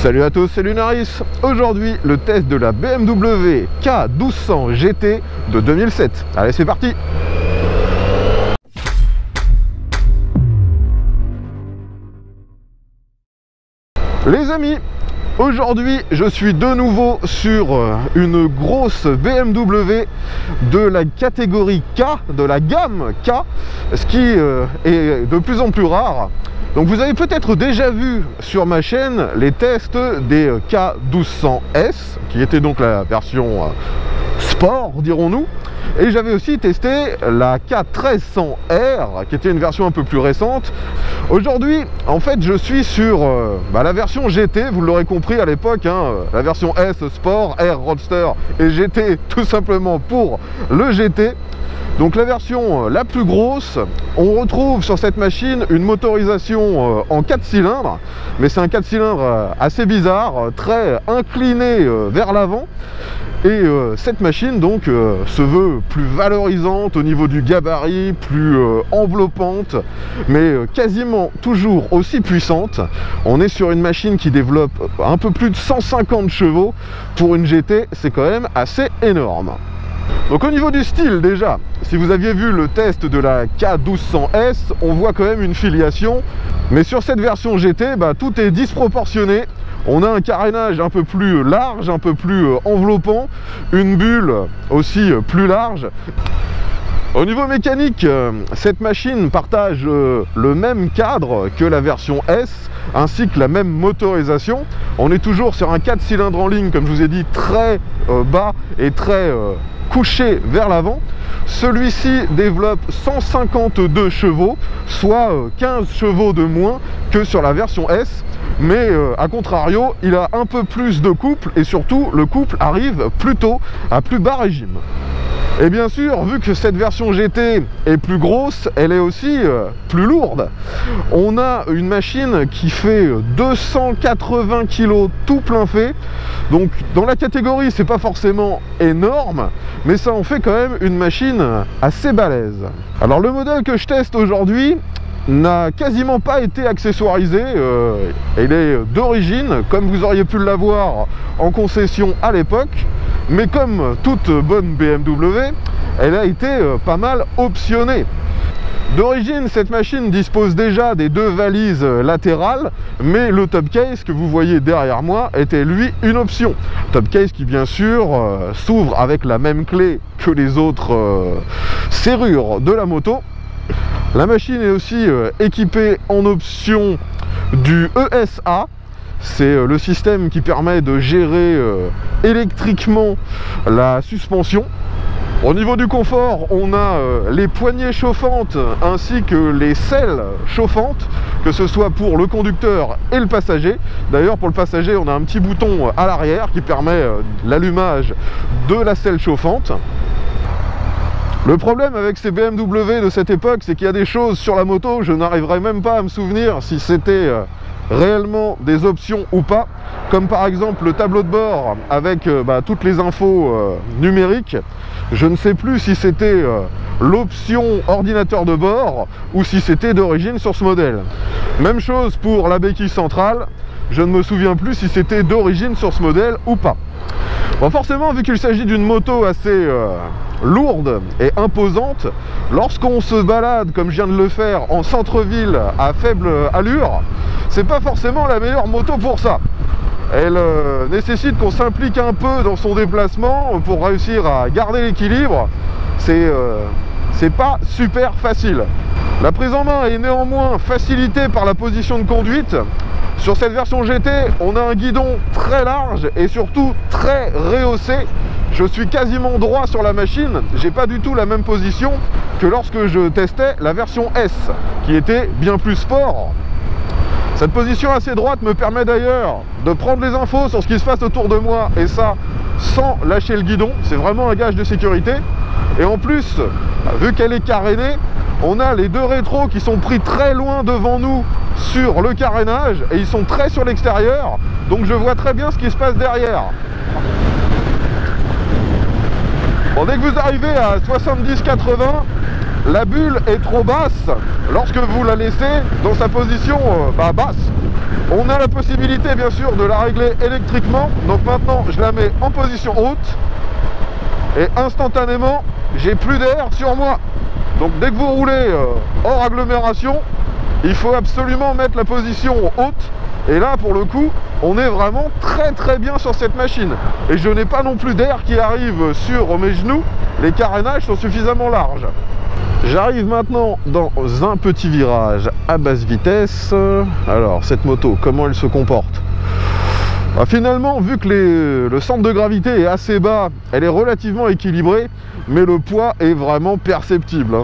Salut à tous, c'est Lunaris. Aujourd'hui, le test de la BMW K1200 GT de 2007. Allez, c'est parti. Les amis, aujourd'hui, je suis de nouveau sur une grosse BMW de la catégorie K, de la gamme K, ce qui est de plus en plus rare. Donc vous avez peut-être déjà vu sur ma chaîne les tests des K1200S, qui était donc la version sport, dirons-nous. Et j'avais aussi testé la K1300R, qui était une version un peu plus récente. Aujourd'hui, en fait, je suis sur la version GT, vous l'aurez compris à l'époque, hein, la version S Sport, R Roadster et GT tout simplement pour le GT. Donc la version la plus grosse, on retrouve sur cette machine une motorisation en 4 cylindres, mais c'est un 4 cylindres assez bizarre, très incliné vers l'avant. Et cette machine donc se veut plus valorisante au niveau du gabarit, plus enveloppante, mais quasiment toujours aussi puissante. On est sur une machine qui développe un peu plus de 150 chevaux. Pour une GT, c'est quand même assez énorme. Donc au niveau du style déjà, si vous aviez vu le test de la K1200S, on voit quand même une filiation. Mais sur cette version GT, tout est disproportionné. On a un carénage un peu plus large, un peu plus enveloppant, une bulle aussi plus large. Au niveau mécanique, cette machine partage le même cadre que la version S, ainsi que la même motorisation. On est toujours sur un 4 cylindres en ligne, comme je vous ai dit, très bas et très couché vers l'avant. Celui-ci développe 152 chevaux, soit 15 chevaux de moins que sur la version S. Mais à contrario, il a un peu plus de couple et surtout le couple arrive plutôt à plus bas régime. Et bien sûr, vu que cette version GT est plus grosse, elle est aussi plus lourde. On a une machine qui fait 280 kg tout plein fait. Donc dans la catégorie, c'est pas forcément énorme, mais ça en fait quand même une machine assez balèze. Alors le modèle que je teste aujourd'hui n'a quasiment pas été accessoirisé, il est d'origine, comme vous auriez pu l'avoir en concession à l'époque, mais comme toute bonne BMW, elle a été pas mal optionnée. D'origine, cette machine dispose déjà des deux valises latérales, mais le top case que vous voyez derrière moi était lui une option. Top case qui bien sûr s'ouvre avec la même clé que les autres serrures de la moto. La machine est aussi équipée en option du ESA. C'est le système qui permet de gérer électriquement la suspension. Au niveau du confort, on a les poignées chauffantes ainsi que les selles chauffantes, que ce soit pour le conducteur et le passager. D'ailleurs, pour le passager, on a un petit bouton à l'arrière qui permet l'allumage de la selle chauffante. Le problème avec ces BMW de cette époque, c'est qu'il y a des choses sur la moto, je n'arriverai même pas à me souvenir si c'était réellement des options ou pas, comme par exemple le tableau de bord avec toutes les infos numériques. Je ne sais plus si c'était l'option ordinateur de bord ou si c'était d'origine sur ce modèle. Même chose pour la béquille centrale, je ne me souviens plus si c'était d'origine sur ce modèle ou pas. Bon, forcément, vu qu'il s'agit d'une moto assez lourde et imposante, lorsqu'on se balade, comme je viens de le faire, en centre-ville à faible allure, c'est pas forcément la meilleure moto pour ça. Elle nécessite qu'on s'implique un peu dans son déplacement pour réussir à garder l'équilibre. C'est pas super facile. La prise en main est néanmoins facilitée par la position de conduite. Sur cette version GT, on a un guidon très large et surtout très rehaussé. Je suis quasiment droit sur la machine, j'ai pas du tout la même position que lorsque je testais la version S, qui était bien plus sport. Cette position assez droite me permet d'ailleurs de prendre les infos sur ce qui se passe autour de moi, et ça sans lâcher le guidon, c'est vraiment un gage de sécurité. Et en plus, vu qu'elle est carénée, on a les deux rétros qui sont pris très loin devant nous sur le carénage et ils sont très sur l'extérieur, donc je vois très bien ce qui se passe derrière. Bon, dès que vous arrivez à 70-80, la bulle est trop basse lorsque vous la laissez dans sa position basse. On a la possibilité bien sûr de la régler électriquement. Donc maintenant je la mets en position haute et instantanément j'ai plus d'air sur moi. Donc dès que vous roulez hors agglomération, il faut absolument mettre la position haute. Et là pour le coup on est vraiment très bien sur cette machine. Et je n'ai pas non plus d'air qui arrive sur mes genoux. Les carénages sont suffisamment larges. J'arrive maintenant dans un petit virage à basse vitesse. Alors cette moto, comment elle se comporte? Finalement, vu que le centre de gravité est assez bas, elle est relativement équilibrée, mais le poids est vraiment perceptible.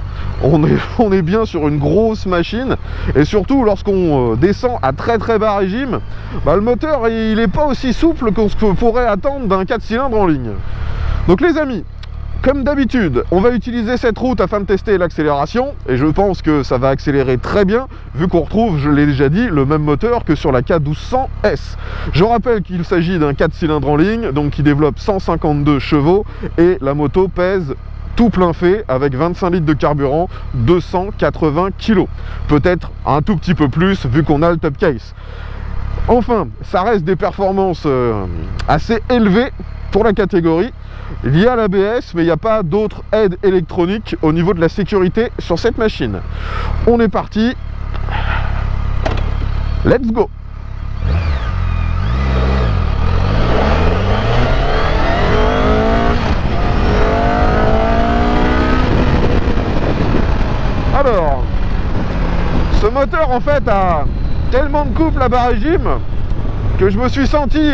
On est bien sur une grosse machine, et surtout lorsqu'on descend à très bas régime, le moteur il n'est pas aussi souple que ce qu'on pourrait attendre d'un 4 cylindres en ligne. Donc les amis, comme d'habitude, on va utiliser cette route afin de tester l'accélération et je pense que ça va accélérer très bien vu qu'on retrouve, je l'ai déjà dit, le même moteur que sur la K1200S. Je rappelle qu'il s'agit d'un 4 cylindres en ligne, donc qui développe 152 chevaux et la moto pèse tout plein fait avec 25 litres de carburant, 280 kg. Peut-être un tout petit peu plus vu qu'on a le top case. Enfin, ça reste des performances assez élevées pour la catégorie. Il y a l'ABS, mais il n'y a pas d'autres aides électroniques au niveau de la sécurité sur cette machine. On est parti. Let's go! Alors, ce moteur en fait a tellement de couple à bas régime que je me suis senti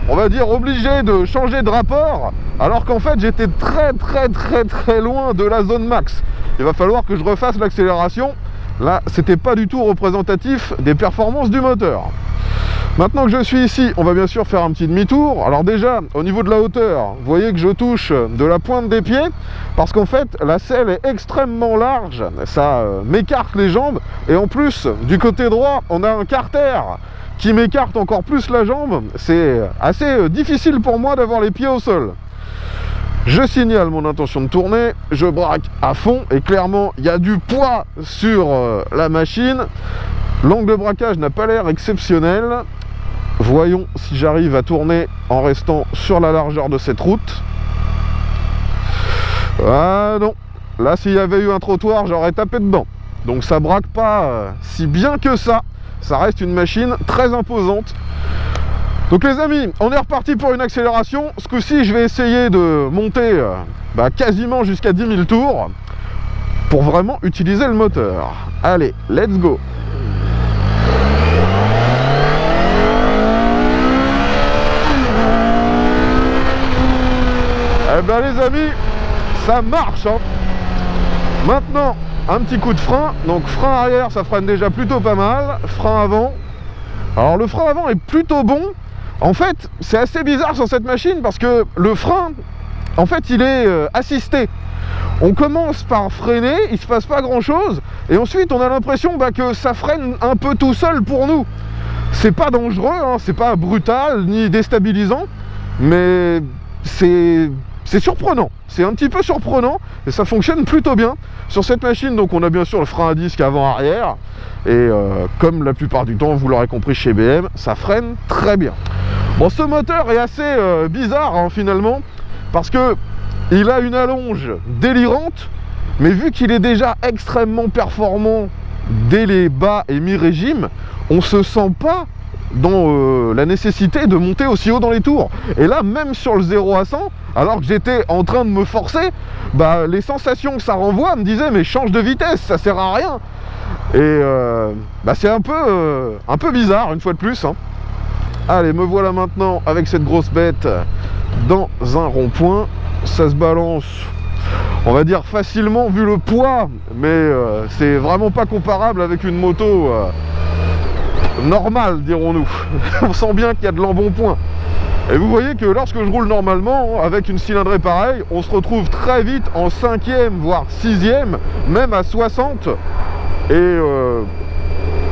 on va dire obligé de changer de rapport, alors qu'en fait j'étais très loin de la zone max. Il va falloir que je refasse l'accélération. Là c'était pas du tout représentatif des performances du moteur. Maintenant que je suis ici, on va bien sûr faire un petit demi-tour. Alors déjà au niveau de la hauteur, vous voyez que je touche de la pointe des pieds parce qu'en fait la selle est extrêmement large, ça m'écarte les jambes, et en plus du côté droit on a un carter qui m'écarte encore plus la jambe. C'est assez difficile pour moi d'avoir les pieds au sol. Je signale mon intention de tourner, je braque à fond et clairement il y a du poids sur la machine. L'angle de braquage n'a pas l'air exceptionnel. Voyons si j'arrive à tourner en restant sur la largeur de cette route. Ah non, là s'il y avait eu un trottoir j'aurais tapé dedans. Donc ça braque pas si bien que ça. Ça reste une machine très imposante. Donc les amis, on est reparti pour une accélération. Ce coup-ci, je vais essayer de monter quasiment jusqu'à 10 000 tours pour vraiment utiliser le moteur. Allez, let's go! Eh bien les amis, ça marche hein. Maintenant, un petit coup de frein. Donc frein arrière, ça freine déjà plutôt pas mal. Frein avant. Alors le frein avant est plutôt bon. En fait, c'est assez bizarre sur cette machine parce que le frein, en fait, il est assisté. On commence par freiner, il se passe pas grand chose, et ensuite on a l'impression que ça freine un peu tout seul pour nous. C'est pas dangereux, hein, c'est pas brutal ni déstabilisant, mais c'est surprenant, c'est un petit peu surprenant et ça fonctionne plutôt bien sur cette machine. Donc on a bien sûr le frein à disque avant-arrière et comme la plupart du temps, vous l'aurez compris chez BM, ça freine très bien. Bon, ce moteur est assez bizarre hein, finalement, parce que il a une allonge délirante, mais vu qu'il est déjà extrêmement performant dès les bas et mi-régime, on se sent pas dans la nécessité de monter aussi haut dans les tours. Et là, même sur le 0 à 100, alors que j'étais en train de me forcer, les sensations que ça renvoie me disaient mais change de vitesse, ça sert à rien. Et c'est un peu bizarre une fois de plus hein. Allez, me voilà maintenant avec cette grosse bête dans un rond-point. Ça se balance, on va dire facilement vu le poids, mais c'est vraiment pas comparable avec une moto normale, dirons-nous. On sent bien qu'il y a de l'embonpoint. Et vous voyez que lorsque je roule normalement avec une cylindrée pareille, on se retrouve très vite en 5e voire 6e, même à 60, et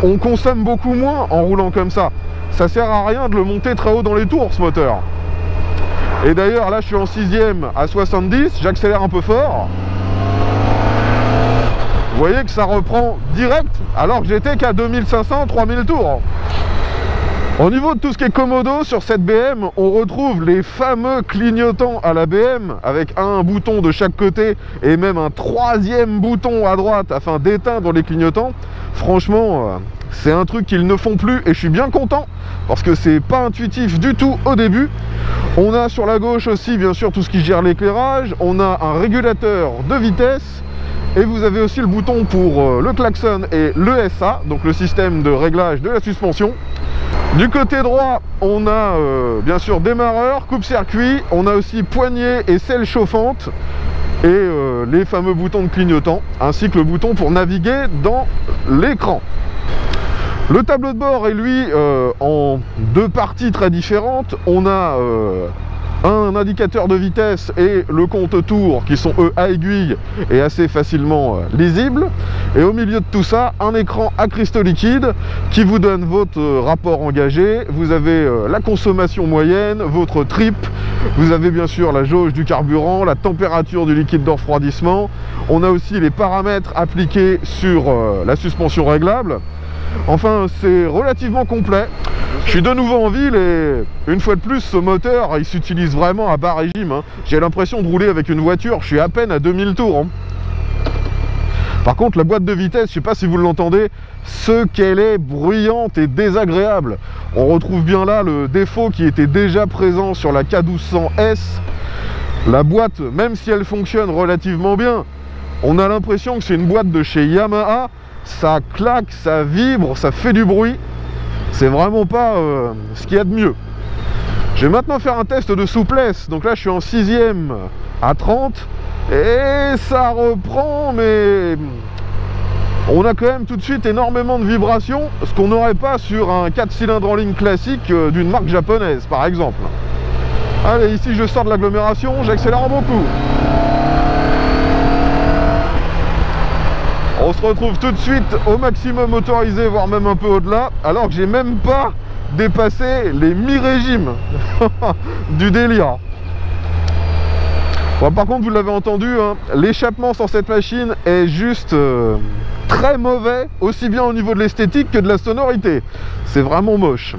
on consomme beaucoup moins en roulant comme ça. Ça sert à rien de le monter très haut dans les tours ce moteur. Et d'ailleurs là je suis en 6e à 70, j'accélère un peu fort. Vous voyez que ça reprend direct alors que j'étais qu'à 2500-3000 tours. Au niveau de tout ce qui est commodo sur cette BM, on retrouve les fameux clignotants à la BM avec un bouton de chaque côté et même un troisième bouton à droite afin d'éteindre les clignotants. Franchement, c'est un truc qu'ils ne font plus et je suis bien content parce que c'est pas intuitif du tout au début. On a sur la gauche aussi bien sûr tout ce qui gère l'éclairage, on a un régulateur de vitesse et vous avez aussi le bouton pour le klaxon et le SA, donc le système de réglage de la suspension. Du côté droit, on a bien sûr démarreur, coupe-circuit, on a aussi poignée et selle chauffante et les fameux boutons de clignotant, ainsi que le bouton pour naviguer dans l'écran. Le tableau de bord est lui en deux parties très différentes. On a un indicateur de vitesse et le compte-tours qui sont eux à aiguille et assez facilement lisibles. Et au milieu de tout ça, un écran à cristaux liquides qui vous donne votre rapport engagé. Vous avez la consommation moyenne, votre trip. Vous avez bien sûr la jauge du carburant, la température du liquide de refroidissement. On a aussi les paramètres appliqués sur la suspension réglable. Enfin, c'est relativement complet. Je suis de nouveau en ville et une fois de plus, ce moteur, il s'utilise vraiment à bas régime. J'ai l'impression de rouler avec une voiture, je suis à peine à 2000 tours. Par contre, la boîte de vitesse, je ne sais pas si vous l'entendez, ce qu'elle est bruyante et désagréable. On retrouve bien là le défaut qui était déjà présent sur la K1200S. La boîte, même si elle fonctionne relativement bien, on a l'impression que c'est une boîte de chez Yamaha. Ça claque, ça vibre, ça fait du bruit. C'est vraiment pas ce qu'il y a de mieux. Je vais maintenant faire un test de souplesse. Donc là, je suis en 6e à 30. Et ça reprend, mais on a quand même tout de suite énormément de vibrations. Ce qu'on n'aurait pas sur un 4 cylindres en ligne classique d'une marque japonaise, par exemple. Allez, ici, je sors de l'agglomération, j'accélère beaucoup. On se retrouve tout de suite au maximum autorisé, voire même un peu au-delà, alors que j'ai même pas dépassé les mi-régimes du délire. Bon, par contre, vous l'avez entendu, hein, l'échappement sur cette machine est juste très mauvais, aussi bien au niveau de l'esthétique que de la sonorité. C'est vraiment moche.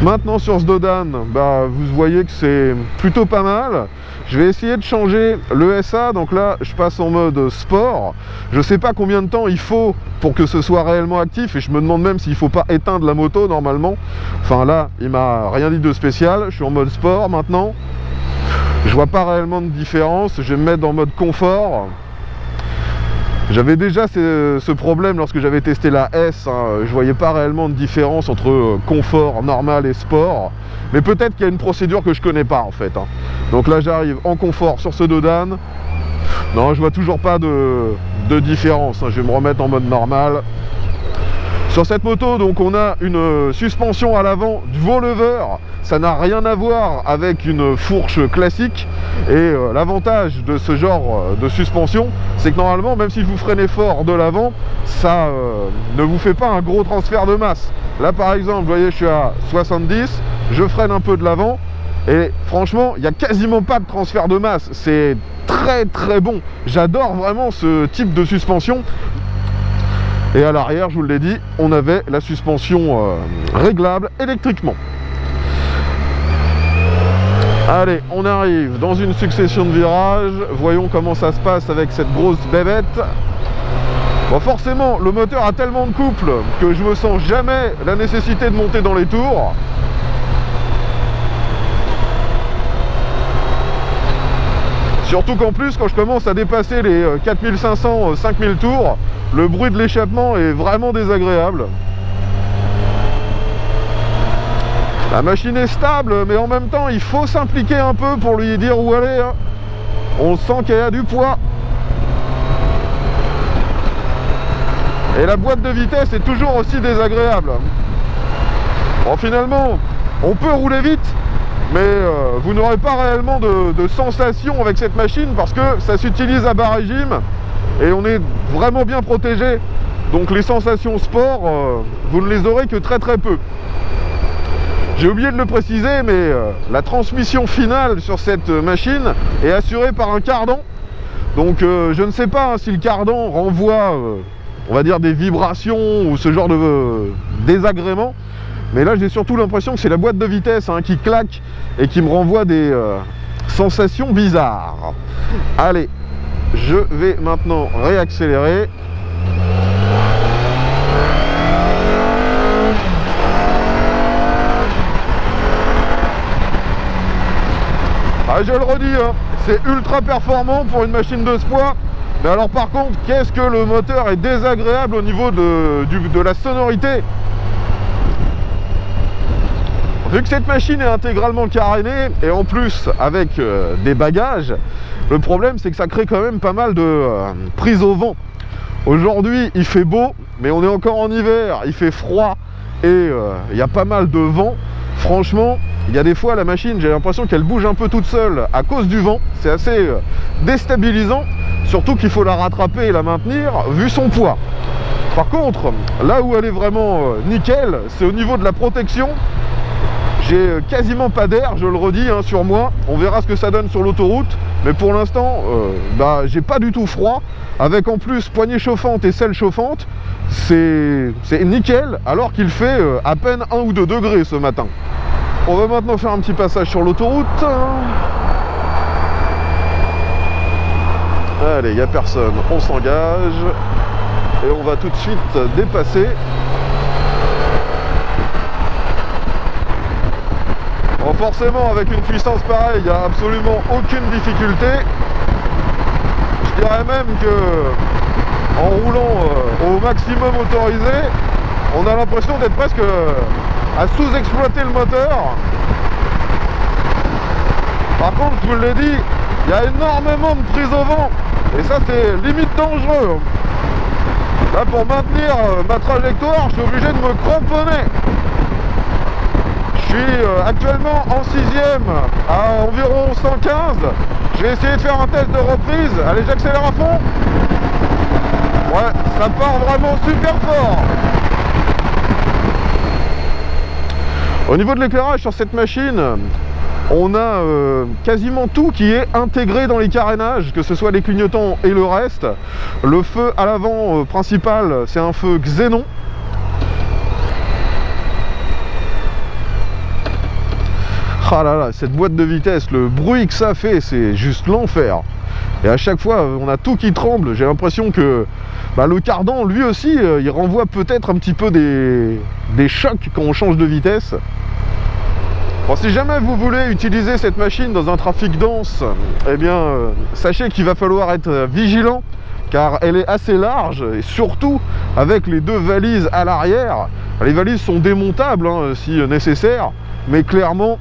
Maintenant sur ce Dodan, vous voyez que c'est plutôt pas mal. Je vais essayer de changer le SA, donc là je passe en mode sport. Je sais pas combien de temps il faut pour que ce soit réellement actif et je me demande même s'il faut pas éteindre la moto normalement. Enfin là, il m'a rien dit de spécial, je suis en mode sport maintenant. Je vois pas réellement de différence, je vais me mettre en mode confort. J'avais déjà ce problème lorsque j'avais testé la S, hein. Je voyais pas réellement de différence entre confort normal et sport. Mais peut-être qu'il y a une procédure que je connais pas en fait. Donc là j'arrive en confort sur ce Dodan. Non, je vois toujours pas de différence. Je vais me remettre en mode normal. Sur cette moto, donc on a une suspension à l'avant dual lever. Ça n'a rien à voir avec une fourche classique. Et l'avantage de ce genre de suspension, c'est que normalement, même si vous freinez fort de l'avant, ça ne vous fait pas un gros transfert de masse. Là par exemple, vous voyez, je suis à 70, je freine un peu de l'avant. Et franchement, il n'y a quasiment pas de transfert de masse. C'est très très bon. J'adore vraiment ce type de suspension. Et à l'arrière, je vous l'ai dit, on avait la suspension réglable électriquement. Allez, on arrive dans une succession de virages. Voyons comment ça se passe avec cette grosse bébête. Bon, forcément, le moteur a tellement de couple que je me sens jamais la nécessité de monter dans les tours. Surtout qu'en plus, quand je commence à dépasser les 4500, 5000 tours, le bruit de l'échappement est vraiment désagréable. La machine est stable, mais en même temps, il faut s'impliquer un peu pour lui dire où aller. On sent qu'elle a du poids. Et la boîte de vitesse est toujours aussi désagréable. Bon, finalement, on peut rouler vite, mais vous n'aurez pas réellement de sensation avec cette machine parce que ça s'utilise à bas régime et on est vraiment bien protégé. Donc les sensations sport, vous ne les aurez que très peu. J'ai oublié de le préciser, mais la transmission finale sur cette machine est assurée par un cardan. Donc je ne sais pas si le cardan renvoie, on va dire, des vibrations ou ce genre de désagrément. Mais là, j'ai surtout l'impression que c'est la boîte de vitesse qui claque et qui me renvoie des sensations bizarres. Allez, je vais maintenant réaccélérer. Ah, je le redis, c'est ultra performant pour une machine de ce poids. Mais alors par contre, qu'est-ce que le moteur est désagréable au niveau de la sonorité. Vu que cette machine est intégralement carénée et en plus avec des bagages, le problème c'est que ça crée quand même pas mal de prise au vent. Aujourd'hui il fait beau, mais on est encore en hiver, il fait froid et il y a pas mal de vent. Franchement, il y a des fois la machine, j'ai l'impression qu'elle bouge un peu toute seule à cause du vent. C'est assez déstabilisant, surtout qu'il faut la rattraper et la maintenir vu son poids. Par contre, là où elle est vraiment nickel, c'est au niveau de la protection. J'ai quasiment pas d'air, je le redis, sur moi. On verra ce que ça donne sur l'autoroute. Mais pour l'instant, j'ai pas du tout froid. Avec en plus poignée chauffante et selle chauffante, c'est nickel. Alors qu'il fait à peine 1 ou 2 degrés ce matin. On va maintenant faire un petit passage sur l'autoroute. Allez, il n'y a personne, on s'engage. Et on va tout de suite dépasser. Bon, forcément, avec une puissance pareille, il n'y a absolument aucune difficulté. Je dirais même que en roulant au maximum autorisé, on a l'impression d'être presque à sous-exploiter le moteur. Par contre, je vous l'ai dit, il y a énormément de prise au vent. Et ça, c'est limite dangereux. Là, pour maintenir ma trajectoire, je suis obligé de me cramponner. Je suis actuellement en 6ème à environ 115. Je vais essayer de faire un test de reprise. Allez, j'accélère à fond. Ouais, ça part vraiment super fort. Au niveau de l'éclairage sur cette machine, on a quasiment tout qui est intégré dans les carénages, que ce soit les clignotants et le reste. Le feu à l'avant principal, c'est un feu xénon. Ah là là, cette boîte de vitesse, le bruit que ça fait, c'est juste l'enfer. Et à chaque fois, on a tout qui tremble. J'ai l'impression que le cardan, lui aussi, il renvoie peut-être un petit peu des chocs quand on change de vitesse. Bon, si jamais vous voulez utiliser cette machine dans un trafic dense, eh bien, sachez qu'il va falloir être vigilant, car elle est assez large, et surtout avec les 2 valises à l'arrière. Les valises sont démontables si nécessaire, mais clairement,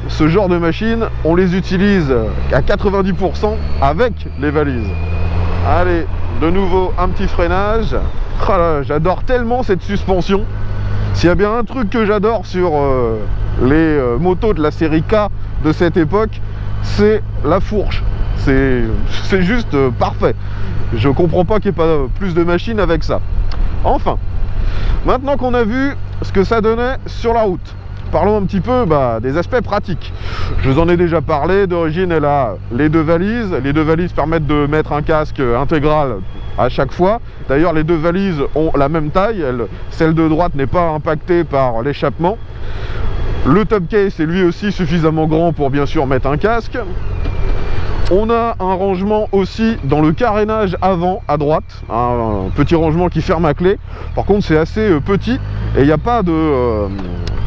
ce genre de machine, on les utilise à 90% avec les valises. Allez, de nouveau un petit freinage. Oh là, j'adore tellement cette suspension. S'il y a bien un truc que j'adore sur les motos de la série K de cette époque, c'est la fourche. C'est juste parfait. Je comprends pas qu'il n'y ait pas plus de machines avec ça. Enfin, maintenant qu'on a vu ce que ça donnait sur la route, parlons un petit peu des aspects pratiques. Je vous en ai déjà parlé. D'origine, elle a les 2 valises. Les 2 valises permettent de mettre un casque intégral à chaque fois. D'ailleurs, les 2 valises ont la même taille. Celle de droite n'est pas impactée par l'échappement. Le top case est lui aussi suffisamment grand pour bien sûr mettre un casque. On a un rangement aussi dans le carénage avant à droite, un petit rangement qui ferme à clé. Par contre, c'est assez petit et il n'y a pas de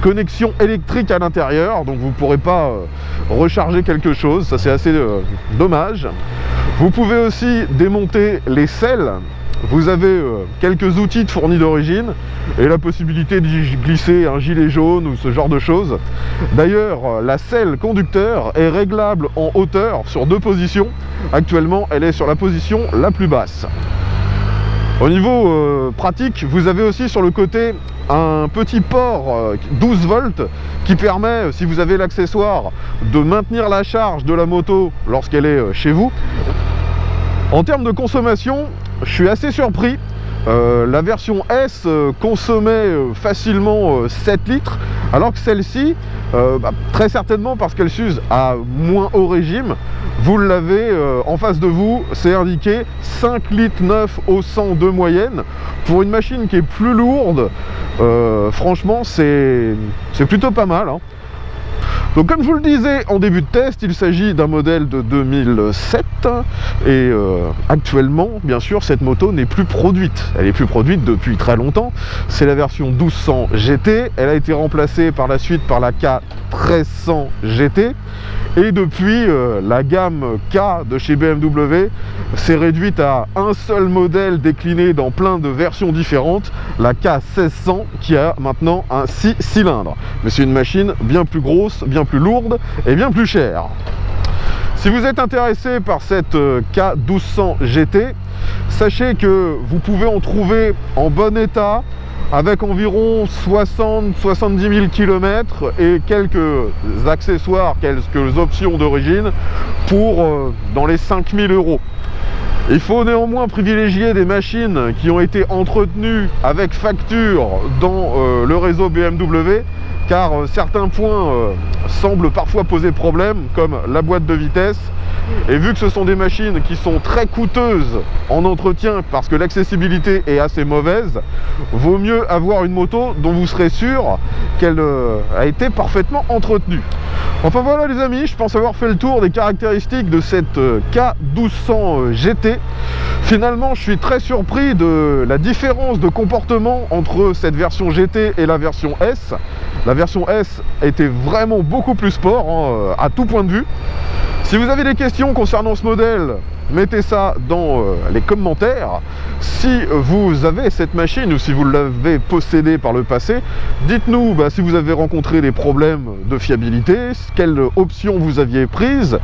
connexion électrique à l'intérieur, donc vous ne pourrez pas recharger quelque chose. Ça, c'est assez dommage. Vous pouvez aussi démonter les selles. Vous avez quelques outils fournis d'origine et la possibilité d'y glisser un gilet jaune ou ce genre de choses. D'ailleurs, la selle conducteur est réglable en hauteur sur 2 positions. Actuellement, elle est sur la position la plus basse. Au niveau pratique, vous avez aussi sur le côté un petit port 12 volts qui permet, si vous avez l'accessoire, de maintenir la charge de la moto lorsqu'elle est chez vous. En termes de consommation, je suis assez surpris. La version S consommait facilement 7 litres, alors que celle-ci, très certainement parce qu'elle s'use à moins haut régime, vous l'avez en face de vous, c'est indiqué 5 litres 9 au 100 de moyenne. Pour une machine qui est plus lourde, franchement c'est plutôt pas mal, hein. Donc comme je vous le disais en début de test, il s'agit d'un modèle de 2007 et actuellement, bien sûr, cette moto n'est plus produite. Elle est plus produite depuis très longtemps. C'est la version 1200 GT. Elle a été remplacée par la suite par la K1300 GT. Et depuis, la gamme K de chez BMW s'est réduite à un seul modèle décliné dans plein de versions différentes, la K1600 qui a maintenant un 6 cylindres. Mais c'est une machine bien plus grosse, bien plus lourde et bien plus chère. Si vous êtes intéressé par cette K1200 GT, sachez que vous pouvez en trouver en bon état avec environ 60-70 000 km et quelques accessoires, quelques options d'origine pour dans les 5 000 €. Il faut néanmoins privilégier des machines qui ont été entretenues avec facture dans le réseau BMW, car certains points semblent parfois poser problème, comme la boîte de vitesse. Et vu que ce sont des machines qui sont très coûteuses en entretien parce que l'accessibilité est assez mauvaise, vaut mieux avoir une moto dont vous serez sûr qu'elle a été parfaitement entretenue. Enfin voilà les amis, je pense avoir fait le tour des caractéristiques de cette K1200 GT. Finalement, je suis très surpris de la différence de comportement entre cette version GT et la version S. La version S était vraiment beaucoup plus sport, hein, à tout point de vue. Si vous avez des questions concernant ce modèle, mettez ça dans les commentaires. Si vous avez cette machine ou si vous l'avez possédée par le passé, dites-nous si vous avez rencontré des problèmes de fiabilité, quelle option vous aviez prise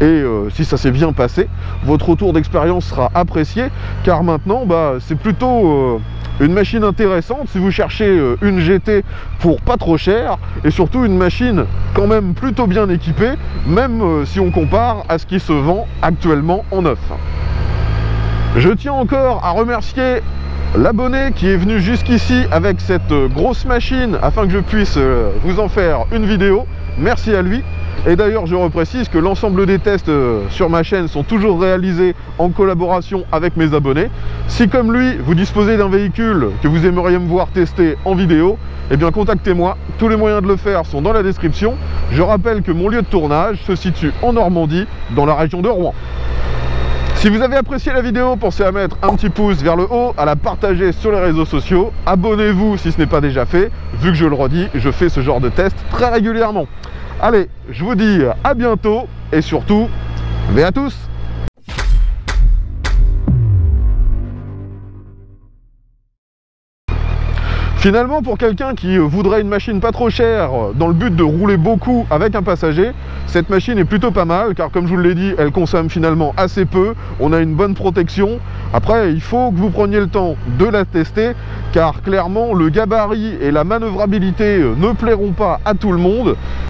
et si ça s'est bien passé. Votre retour d'expérience sera apprécié, car maintenant c'est plutôt une machine intéressante si vous cherchez une GT pour pas trop cher et surtout une machine quand même plutôt bien équipée, même si on compare à ce qui se vend actuellement en neuf. Je tiens encore à remercier l'abonné qui est venu jusqu'ici avec cette grosse machine afin que je puisse vous en faire une vidéo. Merci à lui. Et d'ailleurs, je reprécise que l'ensemble des tests sur ma chaîne sont toujours réalisés en collaboration avec mes abonnés. Si comme lui, vous disposez d'un véhicule que vous aimeriez me voir tester en vidéo, eh bien contactez-moi. Tous les moyens de le faire sont dans la description. Je rappelle que mon lieu de tournage se situe en Normandie, dans la région de Rouen. Si vous avez apprécié la vidéo, pensez à mettre un petit pouce vers le haut, à la partager sur les réseaux sociaux. Abonnez-vous si ce n'est pas déjà fait. Vu que je le redis, je fais ce genre de test très régulièrement. Allez, je vous dis à bientôt et surtout, ve à tous! Finalement, pour quelqu'un qui voudrait une machine pas trop chère dans le but de rouler beaucoup avec un passager, cette machine est plutôt pas mal, car comme je vous l'ai dit, elle consomme finalement assez peu, on a une bonne protection. Après, il faut que vous preniez le temps de la tester, car clairement, le gabarit et la manœuvrabilité ne plairont pas à tout le monde.